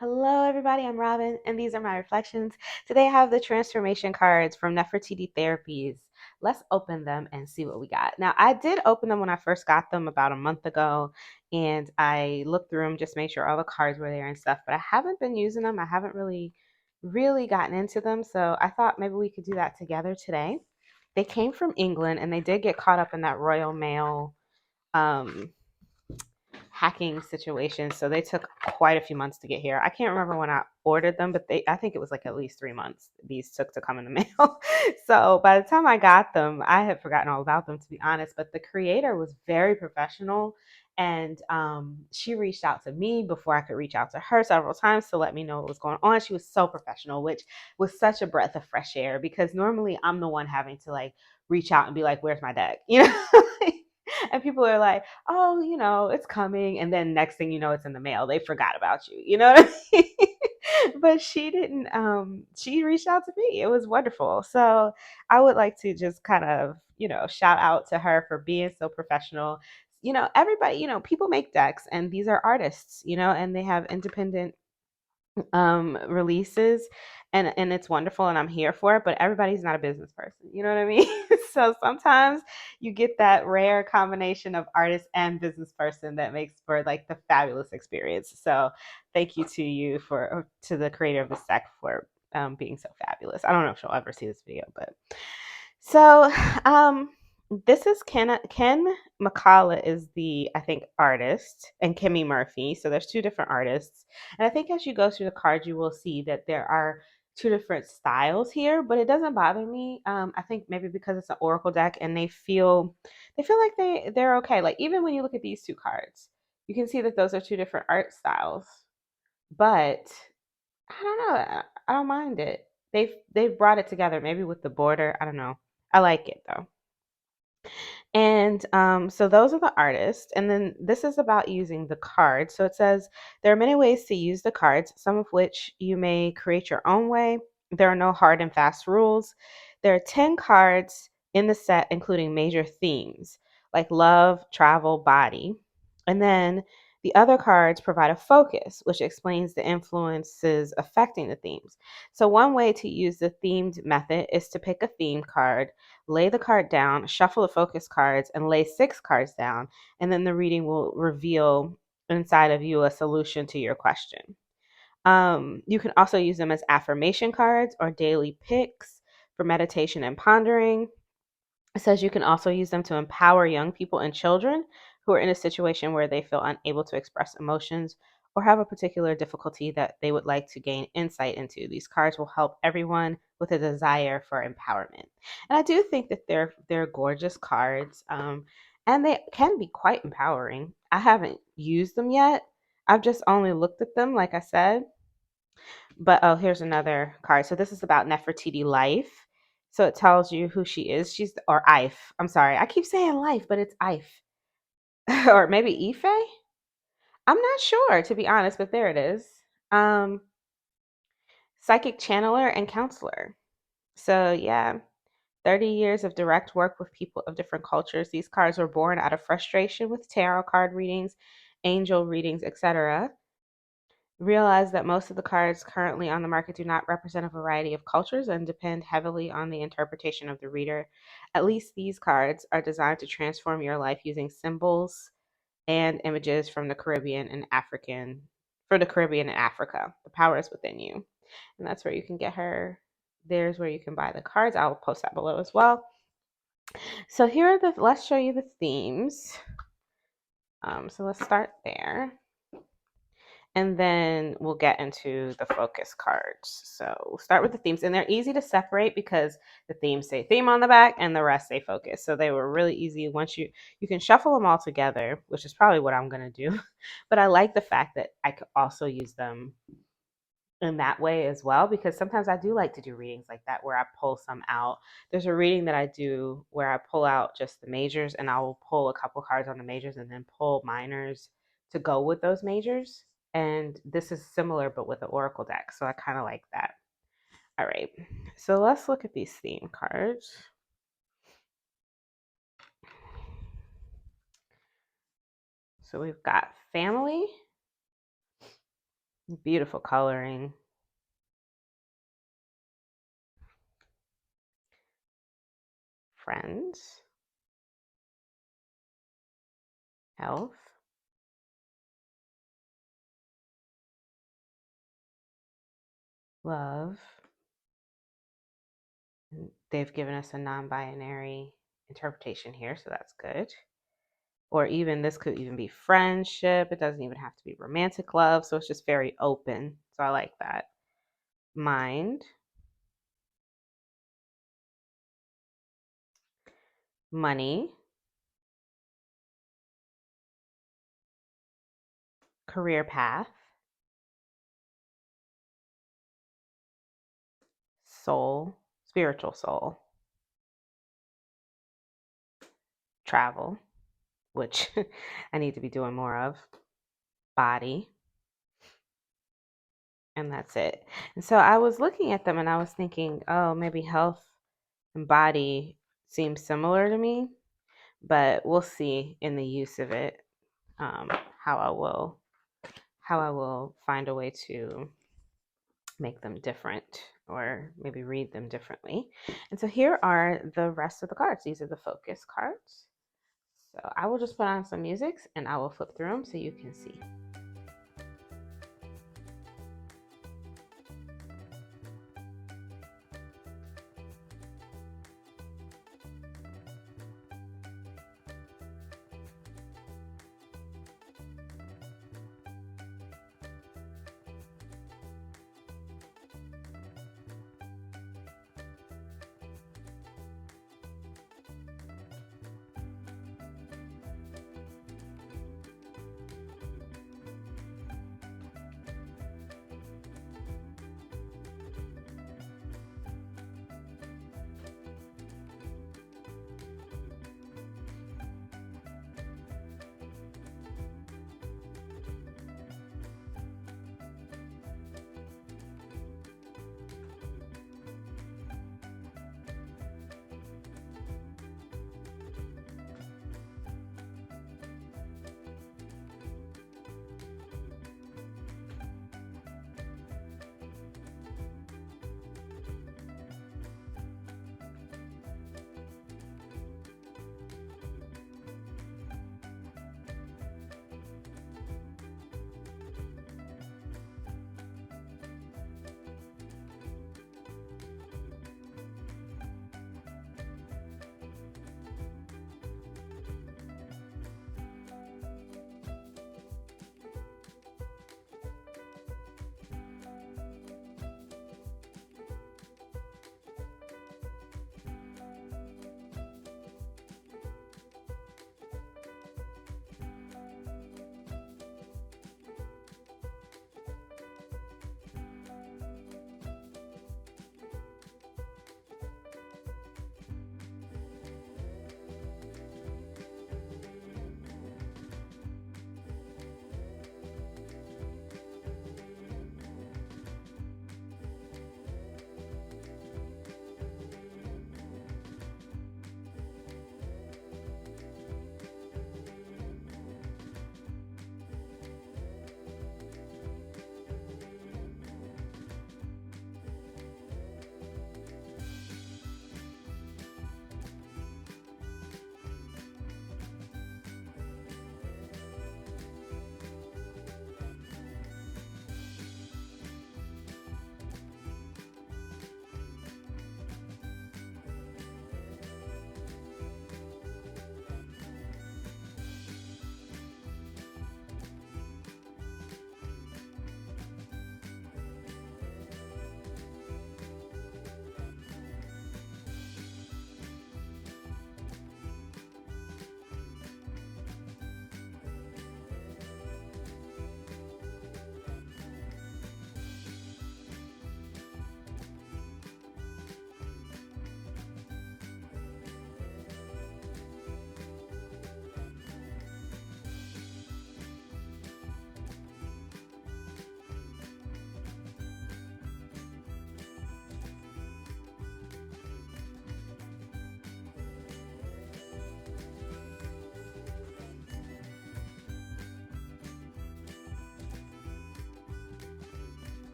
Hello, everybody. I'm Robin, and these are my reflections. Today, I have the transformation cards from Nefertiti Therapies. Let's open them and see what we got. Now, I did open them when I first got them about a month ago, and I looked through them, just made sure all the cards were there and stuff. But I haven't been using them. I haven't really gotten into them. So I thought maybe we could do that together today. They came from England, and they did get caught up in that Royal Mail um, hacking situations. So they took quite a few months to get here. I can't remember when I ordered them, but I think it was like at least 3 months these took to come in the mail. So by the time I got them, I had forgotten all about them, to be honest. But the creator was very professional. And she reached out to me before I could reach out to her several times to let me know what was going on. She was so professional, which was such a breath of fresh air because normally I'm the one having to like reach out and be like, where's my deck? And people are like, oh, it's coming. And then next thing you know, it's in the mail. They forgot about you. You know what I mean? But she didn't, she reached out to me. It was wonderful. So I would like to just kind of, shout out to her for being so professional. Everybody, people make decks and these are artists, and they have independent releases and it's wonderful and I'm here for it, but everybody's not a business person, you know what I mean? So sometimes you get that rare combination of artist and business person that makes for like the fabulous experience. So thank you to you for to the creator of the deck for being so fabulous. I don't know if she'll ever see this video, but so um this is Ken McCullough is the, I think, artist, and Kimmy Murphy. So there's two different artists. And I think as you go through the cards, you will see that there are two different styles here, but it doesn't bother me. I think maybe because it's an oracle deck and they feel like they're okay. Like even when you look at these two cards, you can see that those are two different art styles. But I don't know. I don't mind it. They've brought it together, maybe with the border. I don't know. I like it though. And so those are the artists. And then this is about using the cards. So it says there are many ways to use the cards, some of which you may create your own way. There are no hard and fast rules. There are 10 cards in the set, including major themes like love, travel, body. And then the other cards provide a focus, which explains the influences affecting the themes. So, one way to use the themed method is to pick a theme card, lay the card down, shuffle the focus cards, and lay 6 cards down. And then the reading will reveal inside of you a solution to your question. You can also use them as affirmation cards or daily picks for meditation and pondering. It says you can also use them to empower young people and children who are in a situation where they feel unable to express emotions or have a particular difficulty that they would like to gain insight into. These cards will help everyone with a desire for empowerment. And I do think that they're gorgeous cards, and they can be quite empowering. I haven't used them yet. I've just only looked at them, like I said. But oh, here's another card. So this is about Nefertiti life. So it tells you who she is. Or Ife. I'm sorry. I keep saying life, but it's Ife. Or maybe Ife? I'm not sure, to be honest, but there it is. Um, Psychic channeler and counselor. So yeah, 30 years of direct work with people of different cultures. These cards were born out of frustration with tarot card readings, angel readings, etc. Realize that most of the cards currently on the market do not represent a variety of cultures and depend heavily on the interpretation of the reader. At least these cards are designed to transform your life using symbols and images from the Caribbean and African for the Caribbean and Africa. The power is within you. And that's where you can get her. There's where you can buy the cards. I'll post that below as well. So here are let's show you the themes. So let's start there. And then we'll get into the focus cards. So we'll start with the themes. And they're easy to separate because the themes say theme on the back and the rest say focus. So they were really easy. Once you can shuffle them all together, which is probably what I'm going to do. But I like the fact that I could also use them in that way as well, because sometimes I do like to do readings like that where I pull some out. There's a reading that I do where I pull out just the majors and I will pull a couple cards on the majors and then pull minors to go with those majors. And this is similar but with the oracle deck, so I kind of like that. All right, so let's look at these theme cards. So we've got family, Beautiful coloring. Friends, health, love. And they've given us a non-binary interpretation here, so that's good. Or even this could even be friendship. It doesn't even have to be romantic love, so it's just very open. So I like that. Mind, money, career path, soul, spiritual soul, travel, which I need to be doing more of, body, and that's it. And so I was looking at them and I was thinking, oh, maybe health and body seem similar to me, but we'll see in the use of it um, how I will find a way to make them different or maybe read them differently. And so here are the rest of the cards. These are the focus cards. So I will just put on some music and I will flip through them so you can see.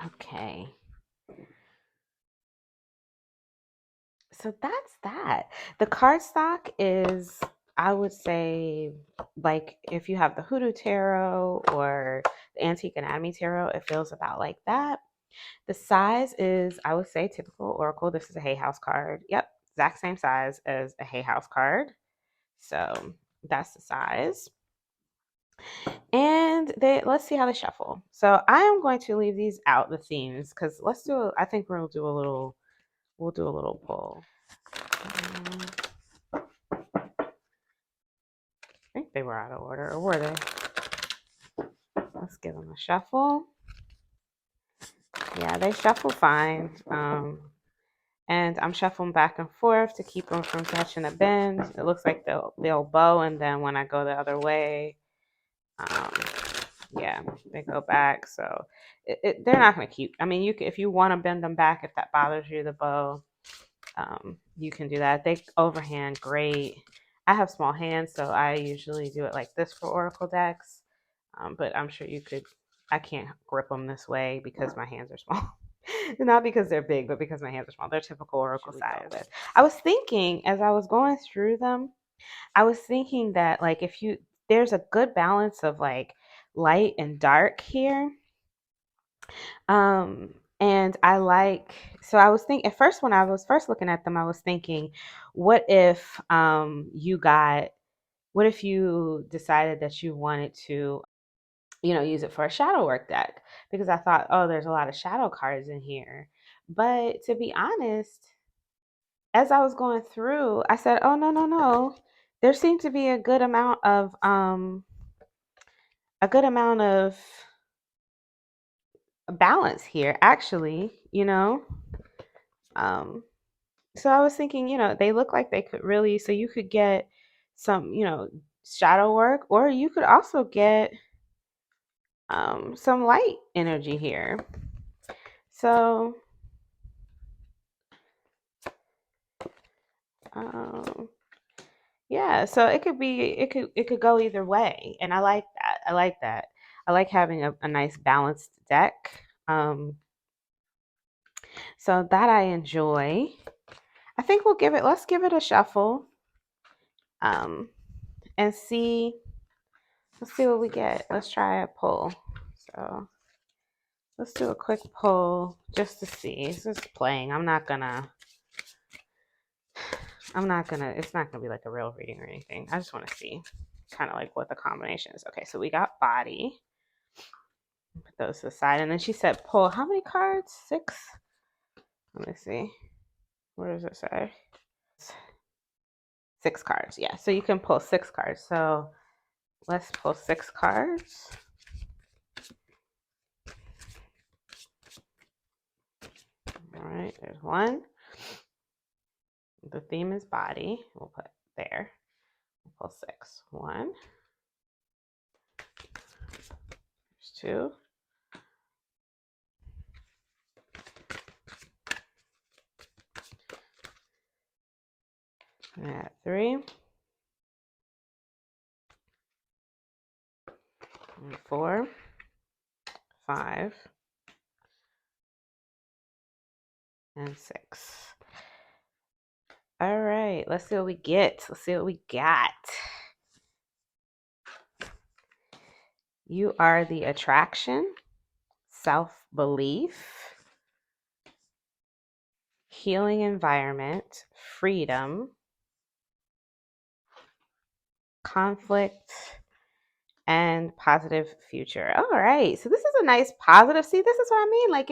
Okay. So that's that. The cardstock is, I would say, like if you have the Hoodoo Tarot or the Antique Anatomy Tarot, it feels about like that. The size is, I would say, typical Oracle. This is a Hay House card. Yep, exact same size as a Hay House card. So that's the size. And let's see how they shuffle. So I am going to leave these out, the themes, because I think we'll do a little pull. I think they were out of order, or were they? Let's give them a shuffle. Yeah, they shuffle fine. And I'm shuffling back and forth to keep them from catching a bend. It looks like they'll bow, and then when I go the other way, um, yeah, they go back. So they're not going to keep. I mean, if you want to bend them back, if that bothers you, the bow, you can do that. They overhand great. I have small hands, so I usually do it like this for Oracle decks. But I'm sure you could. I can't grip them this way because my hands are small. Not because they're big, but because my hands are small. They're typical Oracle size. I was thinking as I was going through them, I was thinking that like there's a good balance of like light and dark here. And I like, so I was thinking at first when I was first looking at them, I was thinking, what if what if you decided that you wanted to, use it for a shadow work deck? Because I thought, oh, there's a lot of shadow cards in here. But to be honest, as I was going through, I said, oh, no, no, no. There seemed to be a good amount of balance here, actually, Um, so I was thinking, they look like they could really, so you could get some, shadow work, or you could also get some light energy here. So, um, yeah, so it could go either way, and I like that. I like that. I like having a nice balanced deck. So that I enjoy. I think let's give it a shuffle, um, and let's see what we get. Let's try a pull. So let's do a quick pull just to see. It's just playing. It's not gonna be like a real reading or anything. I just want to see kind of like what the combination is. Okay, so we got body. Put those to the side. And then she said pull. How many cards? 6? Let me see. What does it say? 6 cards. Yeah, so you can pull 6 cards. So let's pull 6 cards. All right, there's one. The theme is body. We'll put there. We'll pull 6. 1. There's 2. And 3. And 4. 5. And 6. All right, let's see what we get. Let's see what we got. You are the attraction, self-belief, healing environment, freedom, conflict, and positive future. All right. So this is a nice positive. See, this is what I mean. Like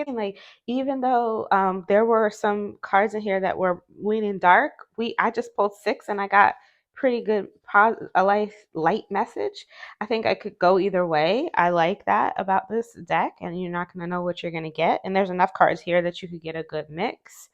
even though there were some cards in here that were leaning dark, I just pulled 6 and I got pretty good a light message. I think I could go either way. I like that about this deck, and you're not going to know what you're going to get. And there's enough cards here that you could get a good mix.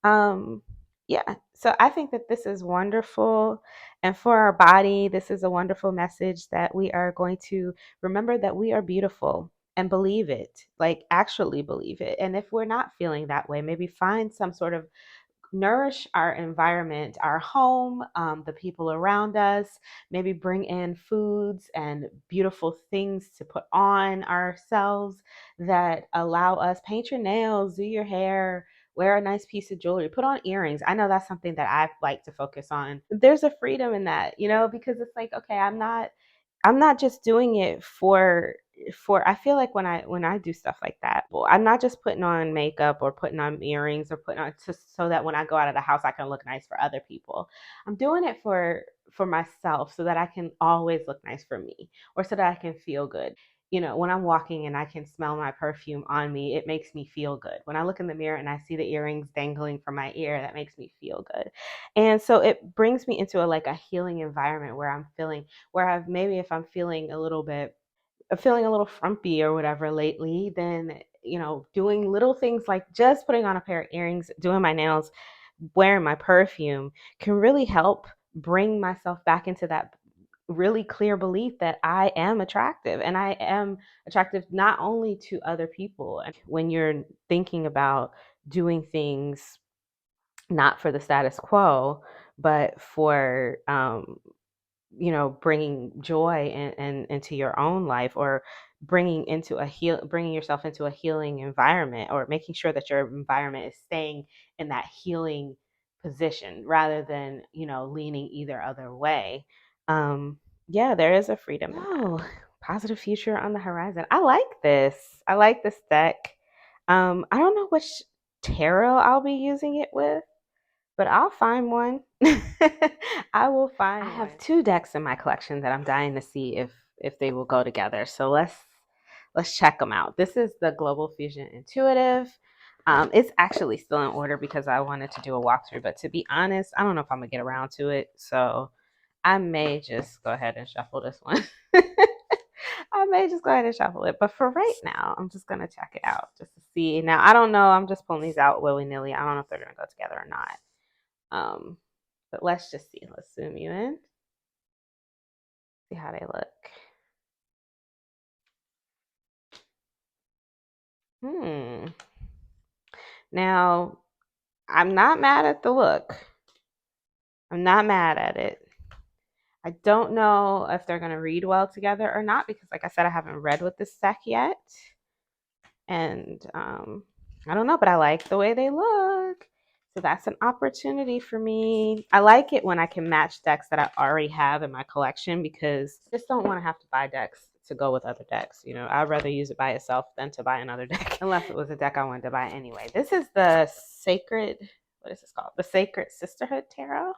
Um, yeah, so I think that this is wonderful. And for our body, this is a wonderful message that we are going to remember that we are beautiful and believe it, like actually believe it. And if we're not feeling that way, maybe find some sort of nourish our environment, our home, the people around us, maybe bring in foods and beautiful things to put on ourselves that allow us, paint your nails, do your hair, wear a nice piece of jewelry, put on earrings. I know that's something that I like to focus on. There's a freedom in that, because it's like, okay, I'm not just doing it for I feel like when I do stuff like that, well, I'm not just putting on makeup or putting on earrings or putting on just so that when I go out of the house I can look nice for other people. I'm doing it for myself so that I can always look nice for me or so that I can feel good. When I'm walking and I can smell my perfume on me, it makes me feel good. When I look in the mirror and I see the earrings dangling from my ear, that makes me feel good. And so it brings me into a healing environment where I'm feeling where I've maybe if I'm feeling a little frumpy or whatever lately, then doing little things like just putting on a pair of earrings, doing my nails, wearing my perfume can really help bring myself back into that really clear belief that I am attractive and I am attractive not only to other people. When you're thinking about doing things not for the status quo, but for bringing joy into your own life, or bringing yourself into a healing environment, or making sure that your environment is staying in that healing position rather than leaning either other way. um yeah, there is a freedom in that. Positive future on the horizon. I like this deck. I don't know which tarot I'll be using it with, but I'll find one. I will find one. I have two decks in my collection that I'm dying to see if they will go together. So let's check them out. This is the Global Fusion Intuitive. It's actually still in order because I wanted to do a walkthrough, but to be honest, I don't know if I'm gonna get around to it. So I may just go ahead and shuffle this one. I may just go ahead and shuffle it. But for right now, I'm just gonna check it out just to see. Now I don't know. I'm just pulling these out willy-nilly. I don't know if they're gonna go together or not. But let's just see. Let's zoom you in. See how they look. Now, I'm not mad at the look. I'm not mad at it. I don't know if they're going to read well together or not because, like I said, I haven't read with this deck yet. And I don't know, but I like the way they look. So that's an opportunity for me. I like it when I can match decks that I already have in my collection because I just don't want to have to buy decks to go with other decks. I'd rather use it by itself than to buy another deck, unless it was a deck I wanted to buy anyway. This is the what is this called? The Sacred Sisterhood Tarot.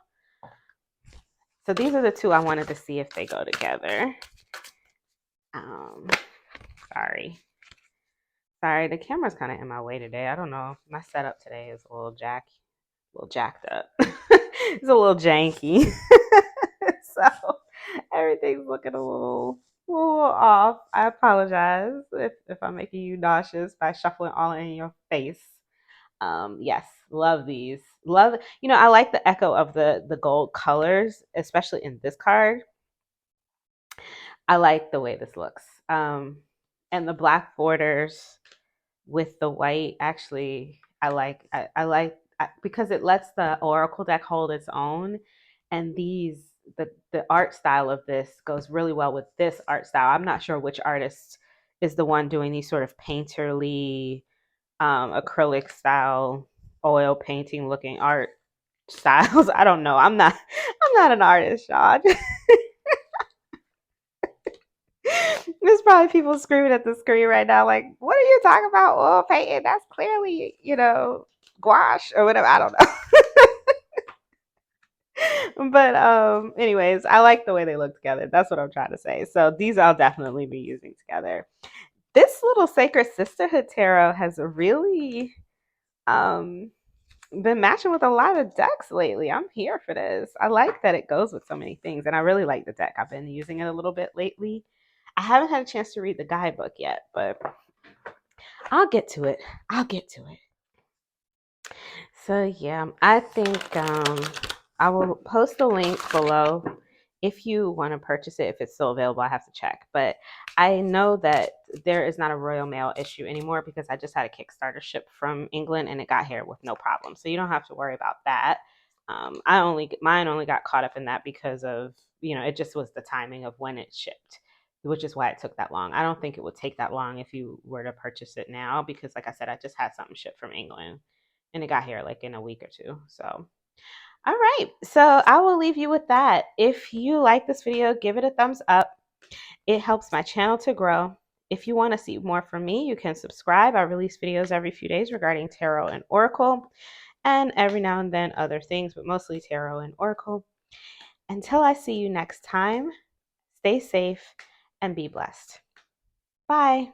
So these are the two I wanted to see if they go together. Sorry. Sorry, the camera's kind of in my way today. I don't know. My setup today is a little jacked up. It's a little janky. So everything's looking a little off. I apologize if I'm making you nauseous by shuffling all in your face. Yes, love these. Love, I like the echo of the gold colors, especially in this card. I like the way this looks. And the black borders with the white, actually, I like because it lets the oracle deck hold its own, and the art style of this goes really well with this art style. I'm not sure which artist is the one doing these sort of painterly acrylic style oil painting looking art styles. I don't know. I'm not an artist, Sean. There's probably people screaming at the screen right now, like, what are you talking about? Oil painting? That's clearly, gouache or whatever. I don't know. But anyways, I like the way they look together. That's what I'm trying to say. So these I'll definitely be using together. This little Sacred Sisterhood Tarot has really been matching with a lot of decks lately. I'm here for this. I like that it goes with so many things, and I really like the deck. I've been using it a little bit lately. I haven't had a chance to read the guidebook yet, but I'll get to it. So yeah, I think I will post the link below if you want to purchase it, if it's still available, I have to check. But I know that there is not a Royal Mail issue anymore because I just had a Kickstarter ship from England and it got here with no problem. So you don't have to worry about that. Mine only got caught up in that because of, it just was the timing of when it shipped, which is why it took that long. I don't think it would take that long if you were to purchase it now because, like I said, I just had something shipped from England and it got here like in a week or two. So all right, so I will leave you with that. If you like this video, give it a thumbs up. It helps my channel to grow. If you want to see more from me, you can subscribe. I release videos every few days regarding tarot and oracle, and every now and then other things, but mostly tarot and oracle. Until I see you next time, stay safe and be blessed. Bye.